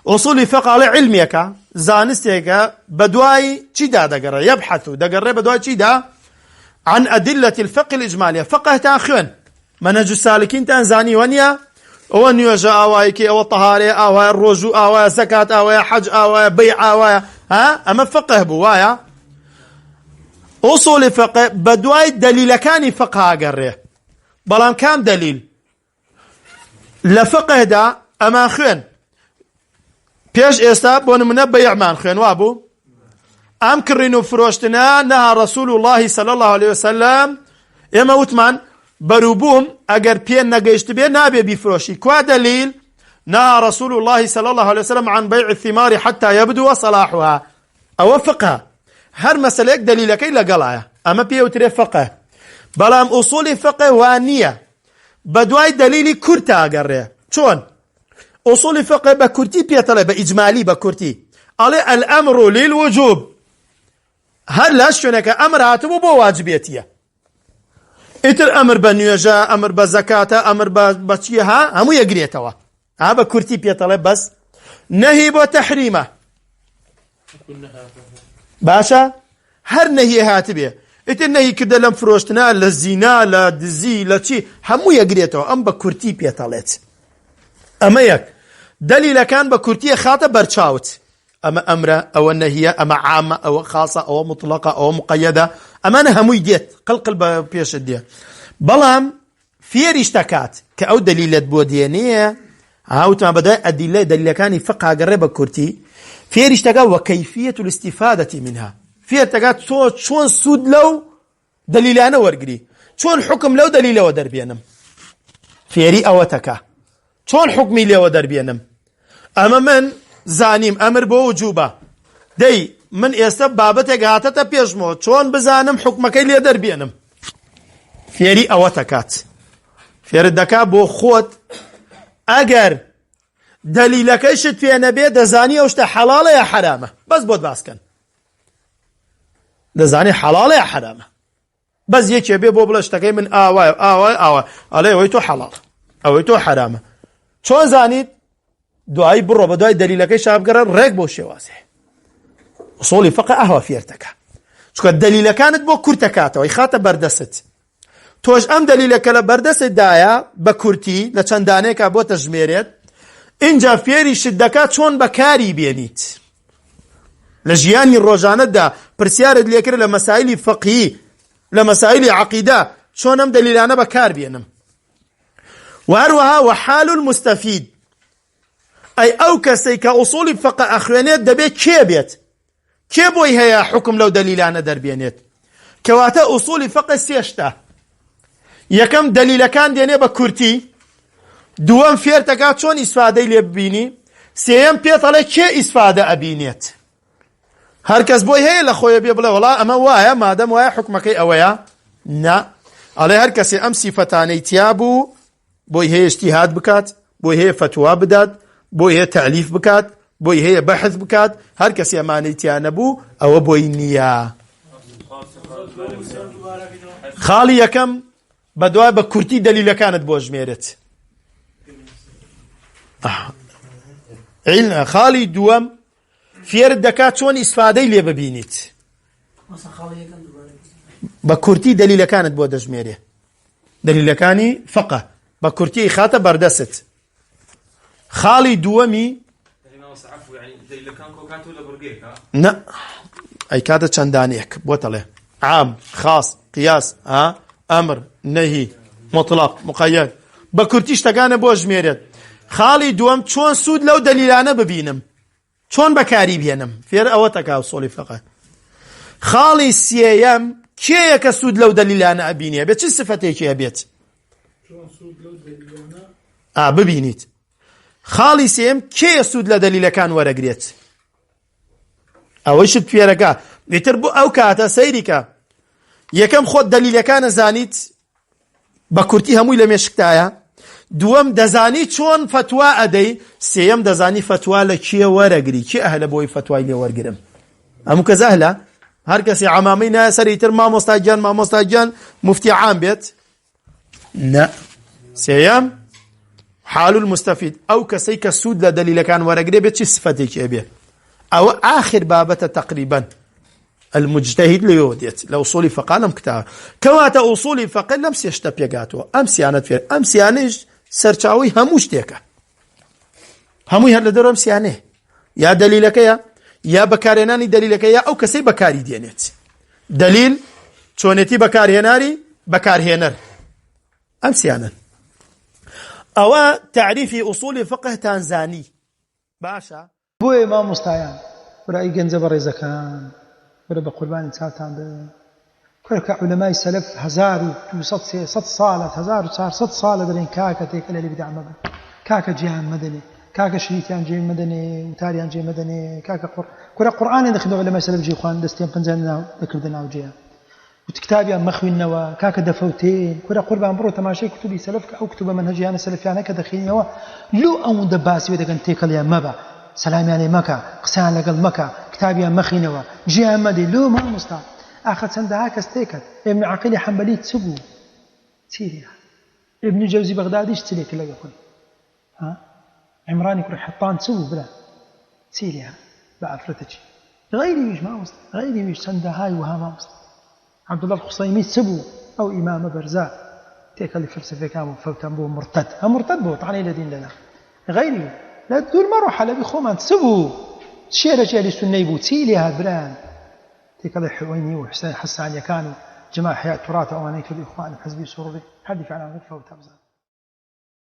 أصول فقه على علميك زانستيك بدواي چيدا دقر يبحث دقر بدواي چيدا عن أدلة الفقه الإجمالية فقه تاخون منهج السالكين تنزاني ونيا أو نيوجا أوايكي أو طهارة أو الرجوع أو زكاة أو حج أو بيع أو أما فقه بوايا أصول فقه بدواي دليل كان فقه أقره بلان كان دليل لفقه دا أما خون بيش إستاب ونمنا بيعمان خون وابو أم كرينو فروشتنا نهى رسول الله صلى الله عليه وسلم إما وثمان بروبوم أجر بين نجشت بين نابي بفروشي كوا دليل نهى رسول الله صلى الله عليه وسلم عن بيع الثمار حتى يبدو صلاحها أو فقه هر مسألة دليل كي لقلايا أما بيوتري فقه بلام أصول فقه وانية بدواي دليل كرتا أجره شون أصول فقه بكرتي بيطلع بإجمالي بكرتي على الأمر للوجوب هل لا شونك أمر هاتبو بواجبيتيه إتر أمر بنيوجا أمر بزكاة أمر بچيها همو يقريتوا ها بكرتي بيطلع بس نهي بتحريمه باشا هر نهي هاتبيه إتر نهي كده لم فروشتنا للزنا لدزي لشي همو يقريتوا أم بكرتي بيطلعت أما يك دليل كان بكرتي خاطب برشاوت أما أمره أو النهي أما عامة أو خاصة أو مطلقة أو مقيدة أما أنا همو يديت قلقل بيش الدية بلام في ريشتكات كأو دليلة بوديانية هاوتما بدأ الدليل دليل كان فقه قريبا كرتي في ريشتكات وكيفية الاستفادة منها في ريشتكات شون سود لو دليل أنا ورقري شون حكم لو دليل ودربينم في ري أوتكا شون حكمي لي ودربينم أما من زانيم أمر بوجوبة دي من إستب بابتك هاتتا بيجمو چون بزانم حكمك اللي دربينم فيري أوتكات فيري دكا بو خوت أجر دليلك إيشت في نبي دزاني أوشتا حلالة يا حرامة بس بود باسكن دزاني حلالة يا حرامة بس يكي بي بو بلشتكي من آواي عليه ويتو حلال أويتو حرامة چون زانيت دعاي برو بدعاي دليلك شاب قرر ريك بو شواسه أصولي فقه أهوى في ارتكا شكو الدليل كانت بو كرتكاته ويخاطة بردست توج أم دليلك لبردست دايا بكرتي لچندانيك بو تجميريت إنجا فيري شدكات شون بكاري بينيت لجياني الروجانة دا برسيارد ليكر لمسائل فقهي لمسائل عقيدة شون أم دليلانا بكار بينم وأروها وحال المستفيد أي أو كسي كأصول فقه أخوانيت دبيت كي بيت كي بوي هيا حكم لو دليلانا دربيانيت كواتا أصول فقه سيشتا يكم دليل كان ديني بكورتي دوام فيرتكات شون إسفادة اللي ببيني سيام بيطالي كي إسفادة أبينيت هركز بوي هيا لخويا بيبلا والله أما وايا مادام وايا حكمك أويا نا علي هركز أم صفتاني تيابو بوي هيا اجتهاد بكات بوي هيا فتوى بدات بوي هي تعليف بكات بوي هي بحث بكات هر كسي امانيتي نبو او بوي نيا خالي يكم بدوا بكرتي دليل كانت بوجميرت علم خالي دوام في الدكات شون استفاده لي ببينيت بكرتي دليل كانت بوجميره دليل كاني فقه بكرتي خاطب بردست خالي دوامي يعني دليل كان كوكات ولا برقيك لا اي كاده چندانيك بوتله عام خاص قياس امر نهي مطلق مقيد بكرتيش تقانه بوجميرت خالي دوام چون سود لو دليلانه ببينم چون بكاري بينم فير اوتك اصولي فقه خالي سيام كي كسود لو دليلانه ابيني بيت صفتي كي بيت چون سود لو دليلانه ببينيت خالي سيم كي سود لدليل كان ورقريت او ايش فيركا يتربو او كاتا سيريكا يكم خود دليل كان زانيت بكرتي همو لم يشكتايا دوام دزاني شون فتوى ادي سيم دزاني فتوى لكي ورقري كي اهل بوي فتوى لي ورقرم امو كزهله هر كسي عمامينا سريتر ما مستاجان مفتي عام بيت لا سيم حال المستفيد أو كسيك السود لدليل كان ورقري بيتش صفتك أبيه أو آخر بابة تقريبا المجتهد ليوديت لأصول فقه لم كتاب كوات أصول فقه لم سيشتبيقاتو أمسيانت في أمسيانيش سرچاوي هموش ديكا هموي هل لدر أمسيانه يا دليلك يا بكاريناني دليلك يا أو كسي بكاري دينيت دليل چونتي بكارهناري بكارهنر أمسيانا أو تعريف أصول فقه تنزاني باشا بو إمام مستعيان ورأي جنزب الرزكان ورأي بقربان ساتان كل علماء السلف 1200 صالة 1400 صالة درين كاكا تيك اللي بدع مدن كاكا جيان مدني كاكا شريتيان جي مدني وتاريان جي مدني كاكا كل قرآن دخلوا علماء السلف جي خوان دستين قنزلنا ذكرنا وجيها وتكتابي مخوي النوا كاكا دفوتين كل قربان برو تماشي كتبي سلف أو كتب منهجي أنا سلف يعني كذا خيني لو أو دباسي وده كان تيك اللي مبا سلام يعني مكة قسان لقل مكة كتابي مخينوا جي أمدي لو ما مستعد أخذ سندها كستيكت ابن عقيل حنبلي تسبو سيريا ابن جوزي بغداديش تسليك لقى كل ها عمراني كل حطان تسبو بلا سيريا بعفرتك غيري مش ما مستعد غيري مش سندهاي وها ما مستعد عبد الله الخصيمي تسبو أو إمام برزاء تيك اللي فلسفة كانوا فوتان بو مرتد هم مرتد بو طعني لدين لنا غيري لا تدور مروحة لا بخومان تسبو شيرة جالي السنة بوتيلي هذا بران تيك الله حويني وحسين حسان كانوا جماعة حياة تراث أوانيك الإخوان حزبي سروري حدي فعلا غير فوت أبزان